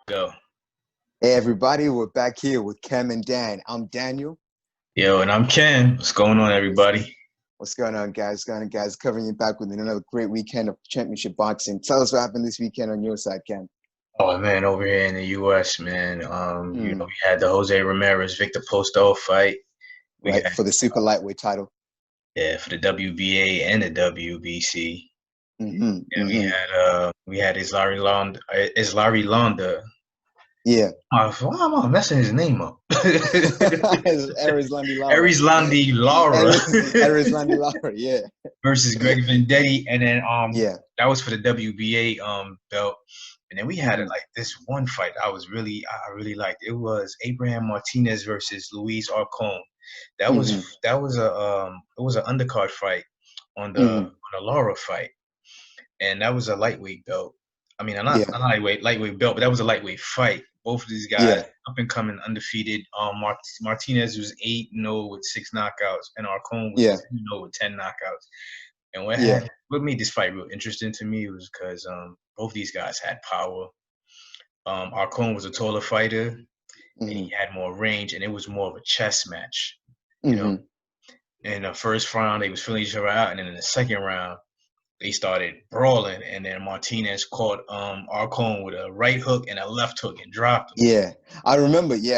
Go. Hey everybody, we're back here with Kam and Dan. I'm Daniel. Yo, and I'm Ken. What's going on, everybody? What's going on, guys? What's going on, guys? Covering you back with another great weekend of championship boxing. Tell us what happened this weekend on your side, Ken. Oh man, over here in the US, man. Mm, We had the Jose Ramirez Victor Postol fight. We right, had for the super lightweight title. yeah for the WBA and the WBC. Mm-hmm, And mm-hmm. we had Islari Londa. Yeah. Why am I messing his name up? Aries Landy Lara. Aries Landi Lara Aries Landy Lara, yeah. versus Greg Vendetti, and then Yeah. that was for the WBA belt. And then we had Mm-hmm. like this one fight I really liked. It was Abraham Martinez versus Luis Arcon. That was Mm-hmm. it was an undercard fight Mm-hmm. on the Lara fight, and that was a lightweight belt. I mean, not Yeah. a lightweight belt, but that was a lightweight fight. Both of these guys Yeah. up and coming, undefeated. Martinez was 8-0 with 6 knockouts, and Arcon was Yeah. 10-0 with 10 knockouts. And Yeah. what made this fight real interesting to me was because both these guys had power. Arcon was a taller fighter, and Mm-hmm. he had more range, and it was more of a chess match. You know, Mm-hmm. in the first round they was filling each other out, and then in the second round they started brawling, and then Martinez caught Arcon with a right hook and a left hook and dropped him. Yeah. I remember seeing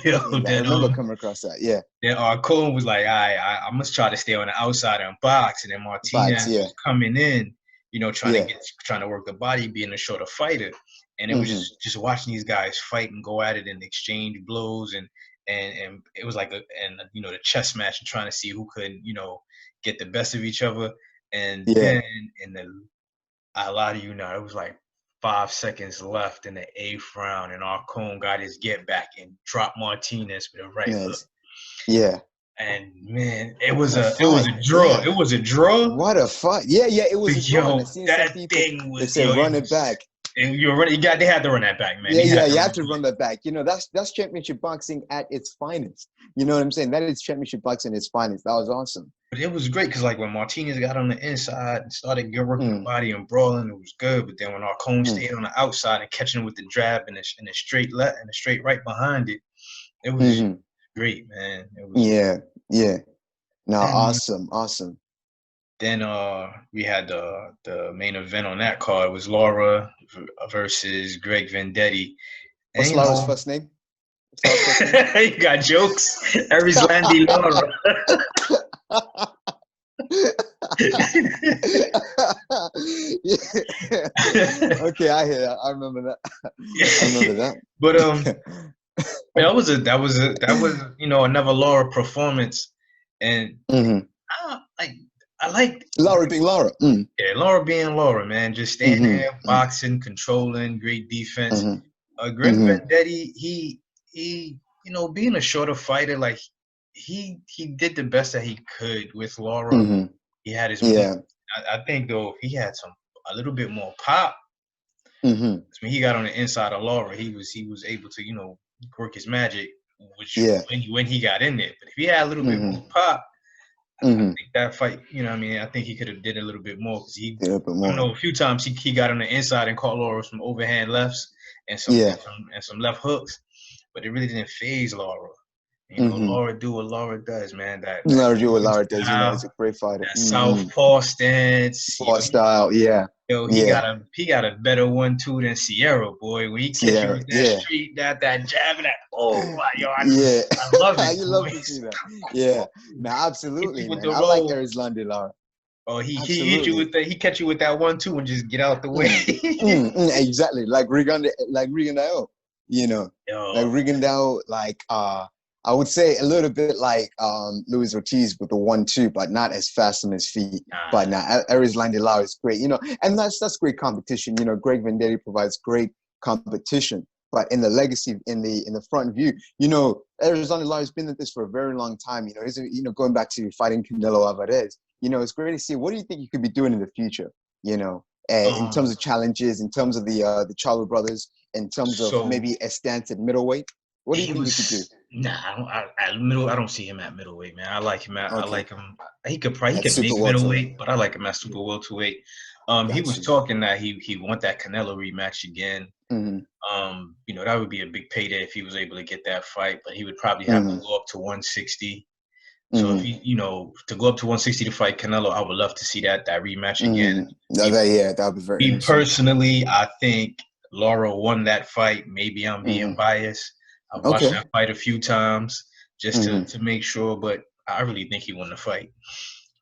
that. I Then remember coming across that. Yeah. Arcon was like, I must try to stay on the outside and box, and then Box, Martinez yeah. was coming in, Yeah. trying to work the body, being a shorter fighter, and it was Mm-hmm. just watching these guys fight and go at it and exchange blows, and it was like the chess match and trying to see who could get the best of each other, and Yeah. then I lie to you now, it was like 5 seconds left in the eighth round, and Arcon got his get back and dropped Martinez with a right hook. Yes. Yeah. And man, it What was a a fight. draw. Yeah. It was a draw. What a fight. Yeah, it was a But draw. And I yo, seen some that people, thing they was say run it back. and you're running. They had to run that back, man. Yeah, He had to you run have to run that back. That's championship boxing at its finest. You know what I'm saying? That is championship boxing at its finest. That was awesome. But it was great because like when Martinez got on the inside and started working the Mm, body and brawling, it was good. But then when Arcon mm, stayed on the outside and catching him with the jab and a straight left and a straight right behind it, it was mm-hmm. great, man. It was. Yeah, yeah. No, Then awesome. then we had the main event on that card was Laura versus Greg Vendetti, and What's Laura's first name? What's Laura's first name? you got jokes. Aries Landy Laura. Yeah. Okay, I hear that. I remember that. But that was another Laura performance, and Mm-hmm. I liked Laura being Laura. Mm. yeah, Laura being Laura, man, just standing Mm-hmm. there, boxing, controlling, great defense. Greg Mm-hmm. Vendetti, he being a shorter fighter, like he did the best that he could with Laura. Mm-hmm. He had his Yeah. I think though if he had a little bit more pop. Mm-hmm. When he got on the inside of Laura, he was able to work his magic, which Yeah. when he got in there. But if he had a little bit more pop, I think that fight, I think he could have did a little bit more because a little bit more. I know a few times he got on the inside and caught Laura some overhand lefts and some left hooks, but it really didn't phase Laura. Laura do what Laura does, man. Laura do what Laura does. He's a great fighter. That southpaw stance, style. Yeah. He got a better 1-2 than Sierra, boy. When he catch you with that street, that jab, and that I love it. You love to see that. Yeah, no, absolutely, man. I like Aries Landy Lara. Oh, he hit you with he catch you with that 1-2 and just get out the way. Exactly, like Rigondeaux, like Rigondeaux, I would say a little bit like Luis Ortiz with the 1-2, but not as fast on his feet. But now Aries Landy Lara is great, and that's great competition. Greg Vendetti provides great competition, but in the legacy, in the front view, Aries Landy Lara has been at this for a very long time. He's going back to fighting Canelo Alvarez. It's great to see. What do you think you could be doing in the future? In terms of challenges, in terms of the Charlo brothers, in terms of maybe a stance at middleweight. What do you think you could do? Nah, I don't see him at middleweight, man. I Okay, like him. He at could super make welterweight. middleweight, but I like him at super welterweight. He Got was you. talking that he want that Canelo rematch again. Hmm. That would be a big payday if he was able to get that fight, but he would probably have to Hmm. go up to 160. So if Hmm. he, to go up to 160 to fight Canelo, I would love to see that rematch again. Hmm. Me, Yeah, that would be very me interesting. personally, I think Laura won that fight. Maybe I'm being Hmm. biased. I've watched Okay. that fight a few times just to, Hmm. to make sure, but I really think he won the fight.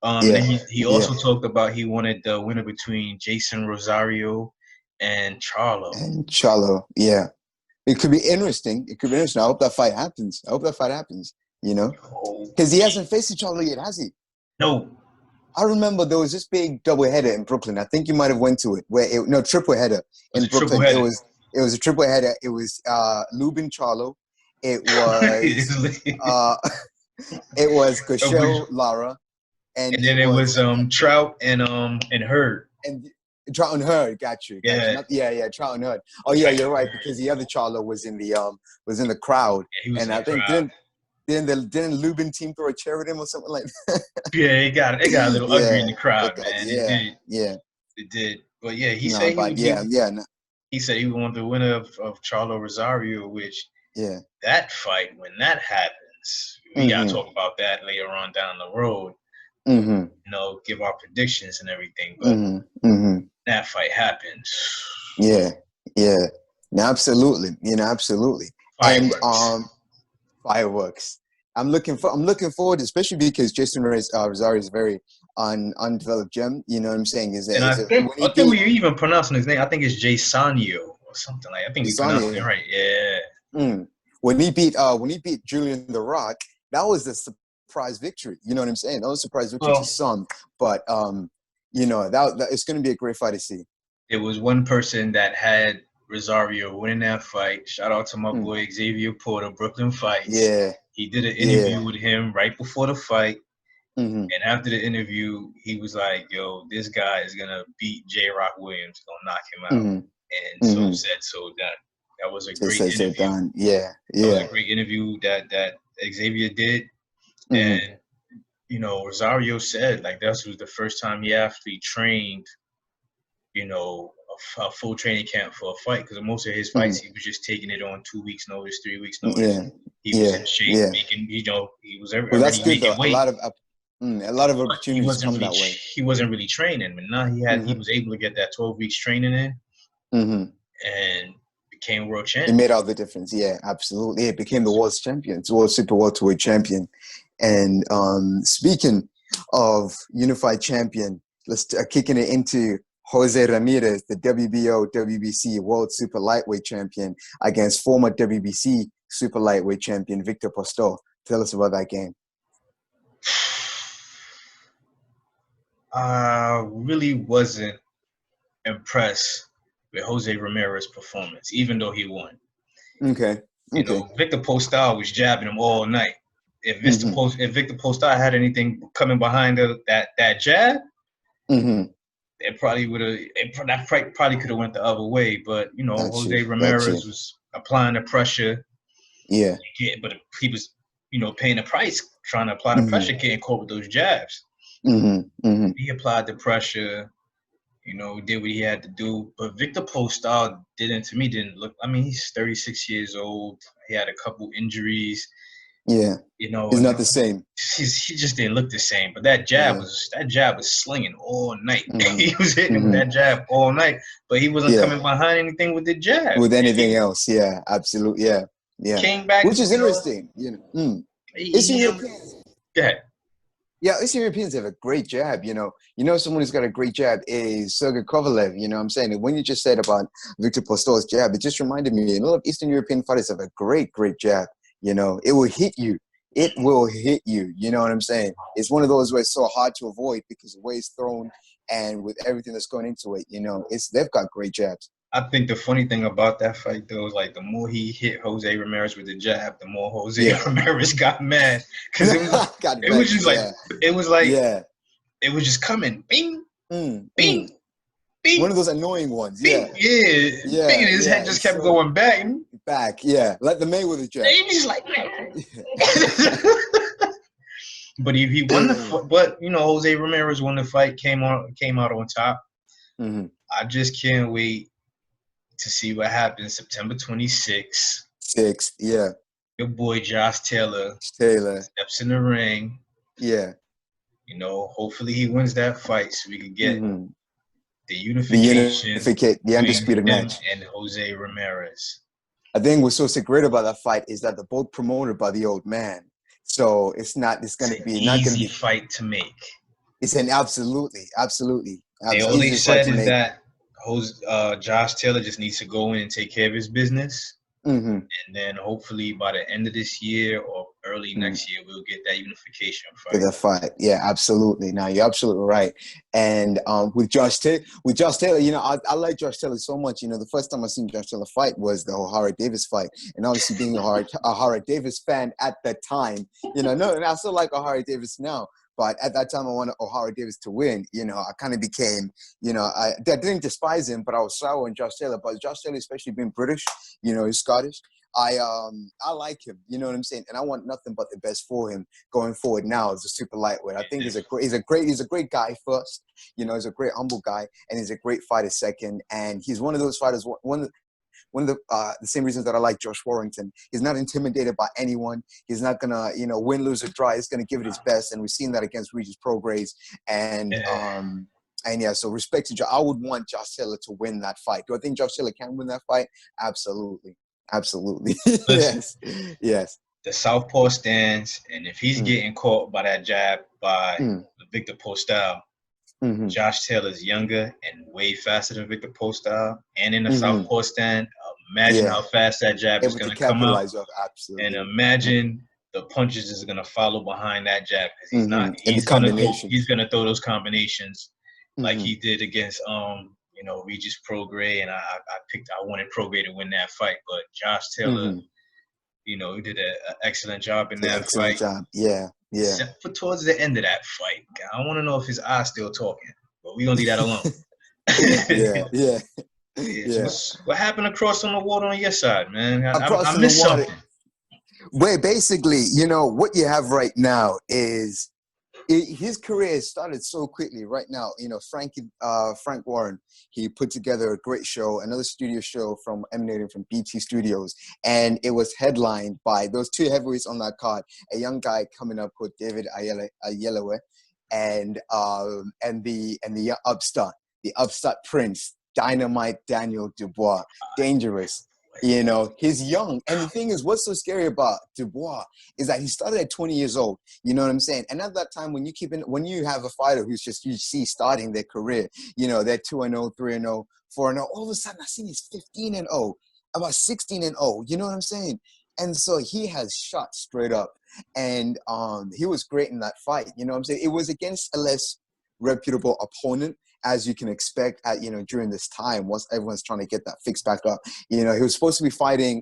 Then Yeah, he yeah. also talked about he wanted the winner between Jason Rosario and Charlo. And Charlo, yeah. It could be interesting. It could be interesting. I hope that fight happens. I hope that fight happens, you know? Oh, Because he hasn't faced Charlo yet, has he? no, I remember there was this big double header in Brooklyn. I think you might have went to it. No, triple header was in a triple Brooklyn. header. It was a triple header. It was Lubin Charlo. It was uh it was Gashel Lara, and And it then it was was Trout and Hurd. and Troughton Hurd. Got you, got you. Yeah, Not, yeah, Troughton Hurd. Oh yeah, Trout you're right, Hurd. because the other Charlo was in the crowd, Yeah, he was and in the I think crowd. didn't Lubin team throw a chair at him or something like that? Yeah, it got a little ugly Yeah, in the it crowd, got, man. It yeah, did, yeah. it did. But yeah, No, but yeah, yeah, no, he said he would want the winner of Charlo Rosario, which yeah. that fight when that happens, we gotta Mm-hmm. talk about that later on down the road. Mm-hmm. Give our predictions and everything. But Mm-hmm. Mm-hmm. that fight happens. Yeah. Yeah. No, absolutely. Absolutely. And Fireworks. fireworks. I'm looking forward, especially because Rosario is very undeveloped gem. You know what I'm saying? And Is I it think when he I think beat we even pronouncing his name. I think it's Jay Sanyo or something like. I think we pronouncing it Desanya, right. Yeah. when he beat Julian the Rock, that was a surprise victory. You know what I'm saying? That was a surprise victory to Well, some, but that it's going to be a great fight to see. there was one person that had Rosario winning that fight. Shout out to my Mm. boy Xavier Porter, Brooklyn Fights. Yeah, He did an yeah. interview with him right before the fight. Hmm. And after the interview, he was like, yo, this guy is gonna beat J Rock Williams, gonna knock him out. Hmm. And so Hmm. said, so that was a They great said so interview. done. Yeah, That was a yeah. great interview that Xavier did. Hmm. And Rosario said like that was the first time he actually trained, a full training camp for a fight because most of his fights Hmm. he was just taking it on 2 weeks notice, 3 weeks notice. Yeah, He was in yeah, shape, yeah. making he was Well, that's already good though. making weight, A lot of but he opportunities wasn't come really that way. he wasn't really training. And now he Hmm. was able to get that 12 weeks training in Hmm. and became world It champ. made all the difference. Yeah, absolutely. It became the world champion, the world super welterweight champion. And speaking of unified champion, let's kicking it into Jose Ramirez, the WBO WBC World Super Lightweight Champion, against former WBC Super Lightweight Champion Victor Postol. Tell us about that game. I really wasn't impressed with Jose Ramirez's performance, even though he won. Okay. Okay. Victor Postal was jabbing him all night. Mm-hmm. If Victor Postal had anything coming behind that jab, Mm-hmm. it probably would have. That fight probably could have went the other way. But Got you. Jose Got you. Ramirez was applying the pressure. Yeah. But he was, paying the price, trying to apply the Mm-hmm. pressure, getting caught with those jabs. Mm-hmm. Mm-hmm. He applied the pressure. Did what he had to do. But Victor Postal didn't look. I mean, he's 36 years old. He had a couple injuries. Yeah. It's And not the same. he just didn't look the same. But Yeah. that jab was slinging all night. Mm-hmm. He was hitting him with Mm-hmm. that jab all night, but he wasn't Yeah. coming behind anything with the jab. With And anything he else. Yeah, absolutely. Yeah, yeah. came back, Which is interesting. Eastern he, Europeans. yeah, Yeah, Eastern Europeans have a great jab. Someone who's got a great jab is Sergey Kovalev. You know what I'm saying? And when you just said about Victor Postol's jab, it just reminded me a lot of Eastern European fighters have a great, great jab. It will hit you. It will hit you. You know what I'm saying? It's one of those where it's so hard to avoid because the way it's thrown and with everything that's going into it, they've got great jabs. I think the funny thing about that fight though is like the more he hit Jose Ramirez with the jab, the more Jose Yeah. Ramirez got mad because Got it was vexed. just like Yeah. it was like Yeah. it was just coming, bing, Mm, bing, mm. One bing, of those annoying ones. Yeah. bing, yeah, bing, Yeah. and his head Yeah. just It's kept so going back. back. Yeah, like the Mayweather jab. He was just like, but he won the. But Jose Ramirez won the fight. Came out on top. Mm-hmm. I just can't wait to see what happens September 26th. 6th, yeah. Your boy Josh Taylor steps in the ring. Yeah. Hopefully he wins that fight so we can get the unification, the undisputed match, and Jose Ramirez. I think what's so great about that fight is that they're both promoted by the old man, so it's going to be not going to be fight to make. It's an absolutely. All they said is that Josh Taylor just needs to go in and take care of his business. Mm-hmm. And then hopefully by the end of this year or early next year, we'll get that unification fight. That fight, yeah, absolutely. Now you're absolutely right. And with Josh Taylor, I like Josh Taylor so much. The first time I seen Josh Taylor fight was the O'Hara Davis fight, and obviously being a O'Hara Davis fan at that time, and I still like O'Hara Davis now. But at that time, I wanted O'Hara Davis to win. I kind of became, I didn't despise him, but I was sour on Josh Taylor. But Josh Taylor, especially being British, he's Scottish. I like him. You know what I'm saying? And I want nothing but the best for him going forward. Now as a super lightweight, I think he's a great guy first. He's a great humble guy, and he's a great fighter second. And he's one of those fighters. One of the same reasons that I like Josh Warrington. He's not intimidated by anyone. He's not gonna, win, lose, or draw. He's gonna give it his best, and we've seen that against Regis Prograis. And so respect to Josh. I would want Josh Taylor to win that fight. Do I think Josh Taylor can win that fight? Absolutely. Yes. The southpaw stands, and if he's getting caught by that jab by Victor Postal, Josh Taylor's younger and way faster than Victor Postal, and in the southpaw stand, imagine how fast that jab is going to come out. Absolutely. And imagine the punches is going to follow behind that jab, because he's going to throw those combinations like he did against Regis Prograis, and I wanted Prograis to win that fight, but Josh Taylor, he did an excellent job in that fight. Yeah. Except for towards the end of that fight, I want to know if his eye's still talking, but we're gonna leave that alone. Yeah. So what happened across on the water on your side, man? I missed something. Well, basically, what you have right now is his career has started so quickly right now. Frank Warren, he put together a great show, another studio show emanating from BT Studios, and it was headlined by those two heavyweights on that card, a young guy coming up called David Ayelewe, and the upstart prince, Dynamite Daniel Dubois, dangerous. He's young. And the thing is, what's so scary about Dubois is that he started at 20 years old. You know what I'm saying? And at that time, when you have a fighter who's just, you see starting their career, they're 2-0, 3-0, 4-0, all of a sudden I see he's 15-0, about 16-0. You know what I'm saying? And so he has shot straight up. And he was great in that fight. You know what I'm saying? It was against a less reputable opponent, as you can expect during this time, once everyone's trying to get that fixed back up. He was supposed to be fighting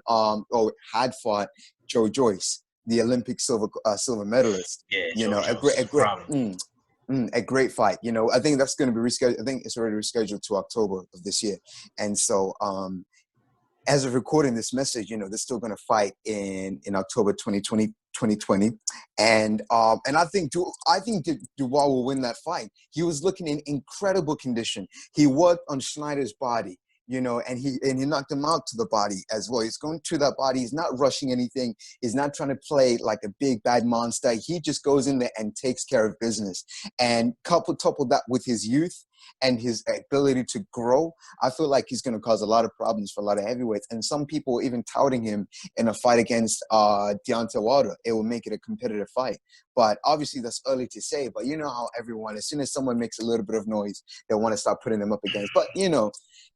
had fought Joe Joyce, the Olympic silver medalist. A great fight. I think that's going to be rescheduled. I think it's already rescheduled to October of this year. And so as of recording this message, they're still going to fight in October 2020. And I think Dubois will win that fight. He was looking in incredible condition. He worked on Schneider's body, and he knocked him out to the body as well. He's going to that body. He's not rushing anything. He's not trying to play like a big bad monster. He just goes in there and takes care of business. And couple that with his youth and his ability to grow, I feel like he's going to cause a lot of problems for a lot of heavyweights. And some people even touting him in a fight against Deontay Wilder. It will make it a competitive fight. But obviously that's early to say. But you know how everyone, as soon as someone makes a little bit of noise, they want to start putting them up against. But,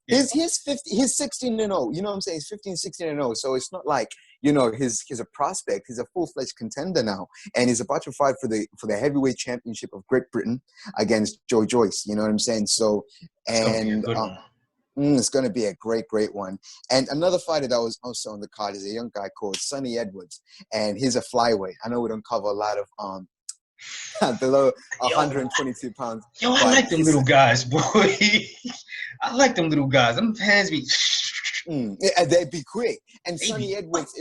he's 16-0. You know what I'm saying? He's 15-16-0. So it's not like, he's a prospect. He's a full-fledged contender now. And he's about to fight for the heavyweight championship of Great Britain against Joe Joyce. You know what I'm saying? So, and it's going to be a great, great one. And another fighter that was also on the card is a young guy called Sonny Edwards. And he's a flyweight. I know we don't cover a lot of below 122 pounds. I like them little guys, boy. I like them little guys. Them hands be Yeah, they'd be quick. And They Sonny be Edwards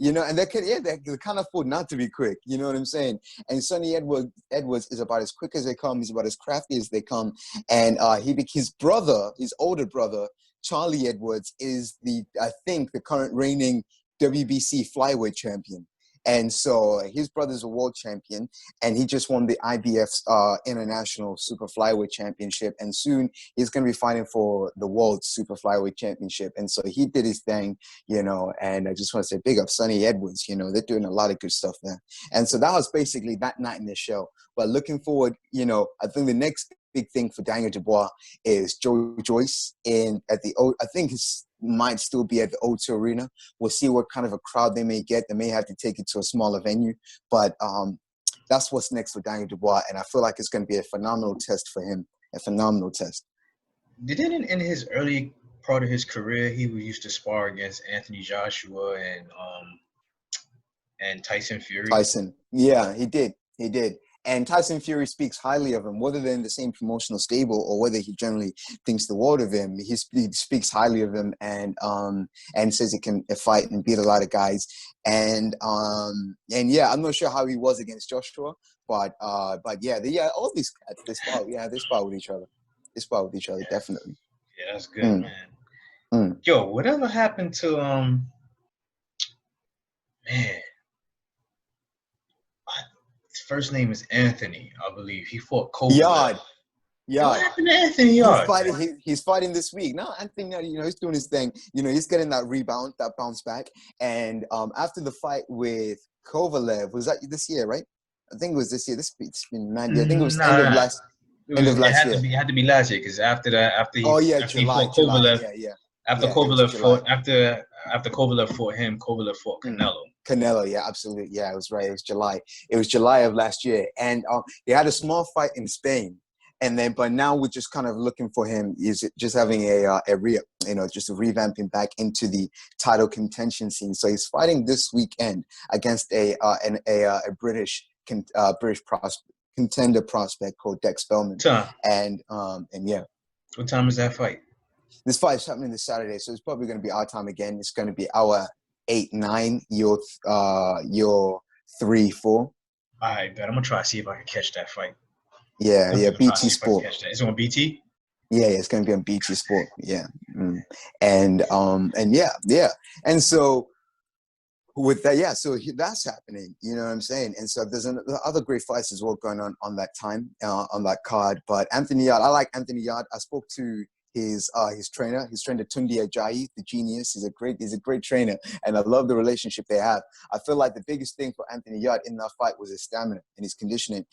and they can't afford not to be quick. You know what I'm saying? And Sonny Edwards is about as quick as they come. He's about as crafty as they come. And his older brother, Charlie Edwards, is I think the current reigning WBC flyweight champion. And so his brother's a world champion, and he just won the IBF's International Super Flyweight Championship. And soon he's going to be fighting for the World Super Flyweight Championship. And so he did his thing, and I just want to say big up Sonny Edwards. They're doing a lot of good stuff there. And so that was basically that night in the show. But looking forward, I think the next big thing for Daniel Dubois is Joe Joyce I think his might still be at the O2 Arena. We'll see what kind of a crowd they may get. They may have to take it to a smaller venue, but that's what's next for Daniel Dubois, and I feel like it's going to be a phenomenal test for him. A phenomenal test. Didn't in his early part of his career he used to spar against Anthony Joshua and Tyson Fury? Tyson, yeah, he did. And Tyson Fury speaks highly of him, whether they're in the same promotional stable or whether he generally thinks the world of him. He speaks highly of him and says he can fight and beat a lot of guys. And yeah, I'm not sure how he was against Joshua, but yeah, all these guys, they spar with each other. They spar with each other, definitely. Yeah, that's good, man. Yo, whatever happened to man? His first name is Anthony, I believe. He fought Kovalev. Yeah. What happened to Anthony Yard? He's fighting this week. Now, Anthony Yard, he's doing his thing. He's getting that rebound, that bounce back. And after the fight with Kovalev, was that this year, right? I think it was this year. It's been 90. I think it was end of last year. It had to be last year because after he fought Kovalev. After Kovalev fought him, Kovalev fought Canelo. Canelo, yeah, absolutely. Yeah, it was right. It was July. It was July of last year. And they had a small fight in Spain. But now we're just kind of looking for him. Is just having just a revamp him back into the title contention scene. So he's fighting this weekend against a British contender prospect called Dex Spellman. And yeah. What time is that fight? This fight is happening this Saturday, so it's probably going to be our time again. It's going to be our 8-9, your 3-4. All right, bet. I'm gonna try to see if I can catch that fight. Yeah, BT Sport. Is it on BT? Yeah, it's going to be on BT Sport. Yeah, and yeah. And so with that, so that's happening. You know what I'm saying? And so there's other great fights as well going on that time on that card. But Anthony Yard, I like Anthony Yard. I spoke to his trainer, Tunde Ajayi, the genius. He's a great trainer, and I love the relationship they have. I feel like the biggest thing for Anthony Yard in that fight was his stamina and his conditioning.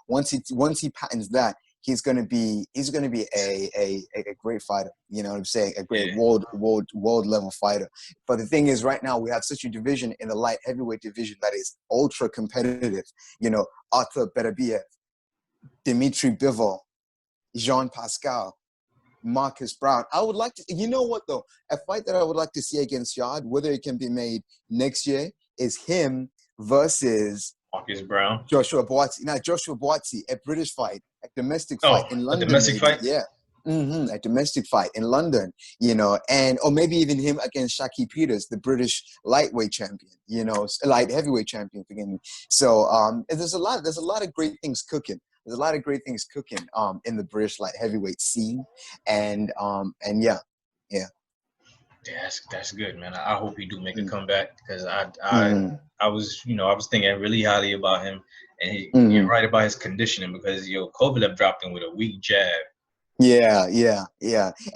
Once he patents that, he's gonna be a great fighter. You know what I'm saying? A great world level fighter. But the thing is, right now we have such a division in the light heavyweight division that is ultra competitive. Arthur Beterbiev, Dimitri Bivol, Jean Pascal, Marcus Brown. I would like to, a fight that I would like to see against Yard, whether it can be made next year, is him versus Marcus Brown. Joshua Buatsi, a British fight, a domestic fight in London. A domestic fight? Yeah. A domestic fight in London, or maybe even him against Shaki Peters, the British lightweight champion, light heavyweight champion, forgive me. So there's a lot of great things cooking. There's a lot of great things cooking in the British light heavyweight scene, and yeah. Yeah, that's good, man. I hope he do make a comeback because I was thinking really highly about him, and you're right about his conditioning because Kovalev dropped him with a weak jab. Yeah.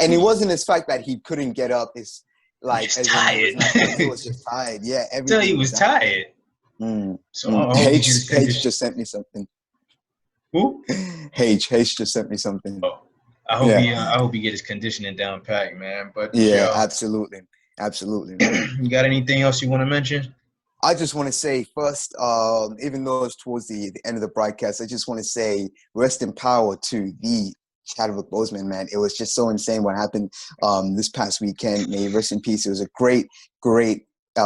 And it wasn't his fact that he couldn't get up. It's like tired. He was just tired. Yeah, he was tired. So H just sent me something. Who? H just sent me something. Oh, I hope he get his conditioning down pat, man. But absolutely. You got anything else you want to mention? I just want to say first, even though it's towards the end of the broadcast, I just want to say rest in power to the Chadwick Boseman, man. It was just so insane what happened this past weekend. May he rest in peace. It was a great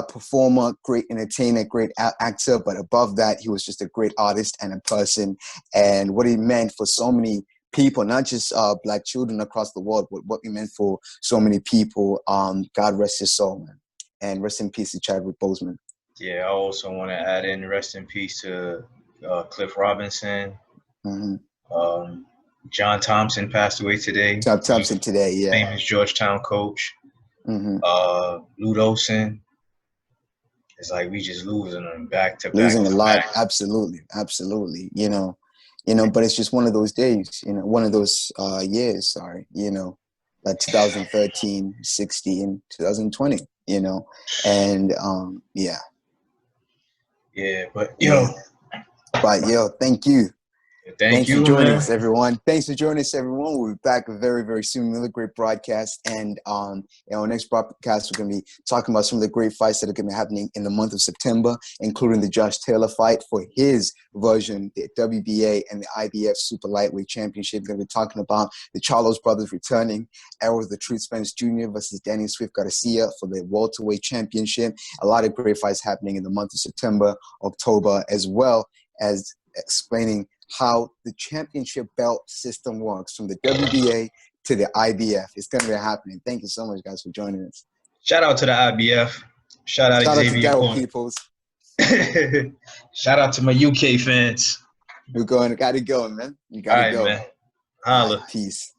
performer, great entertainer, great actor, but above that, he was just a great artist and a person. And what he meant for so many people, not just Black children across the world, but what he meant for so many people. God rest his soul, man. And rest in peace to Chadwick Boseman. Yeah, I also want to add in rest in peace to Cliff Robinson. John Thompson passed away today. John Thompson today, yeah. Famous Georgetown coach. Lute Olson. It's like we just losing them back to back. Losing a lot, absolutely. You know, but it's just one of those days, one of those years, sorry, like 2013, 16, 2020, and yeah. Yeah, but yo. Thank you. Thanks for joining us, everyone. We'll be back very, very soon. Another great broadcast. And our next broadcast, we're going to be talking about some of the great fights that are going to be happening in the month of September, including the Josh Taylor fight for his version, the WBA and the IBF Super Lightweight Championship. We're going to be talking about the Charlos brothers returning, Errol the Truth Spence Jr. versus Danny Swift Garcia for the Welterweight Championship. A lot of great fights happening in the month of September, October, as well as explaining how the championship belt system works from the WBA to the IBF. It's going to be happening. Thank you so much, guys, for joining us. Shout out to the IBF. Shout out Xavier to Daryl Peoples. Shout out to my UK fans. Got to go, man. You got to go. Man. Holla. Peace.